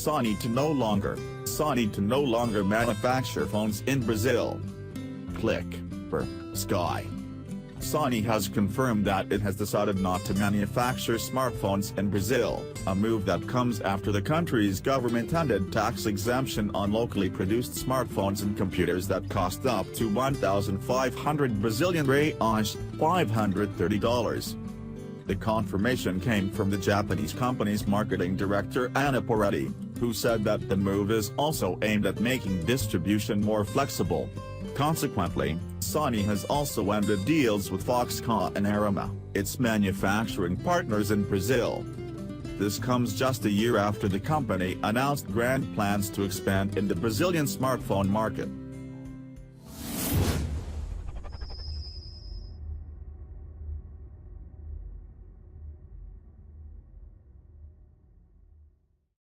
Sony to no longer manufacture phones in Brazil. Clickpersky. Sony has confirmed that it has decided not to manufacture smartphones in Brazil, a move that comes after the country's government ended tax exemption on locally produced smartphones and computers that cost up to 1,500 Brazilian reais, $530. The confirmation came from the Japanese company's marketing director Ana Peretti, who said that the move is also aimed at making distribution more flexible. Consequently, Sony has also ended deals with Foxconn and Arima, its manufacturing partners in Brazil. This comes just a year after the company announced grand plans to expand in the Brazilian smartphone market.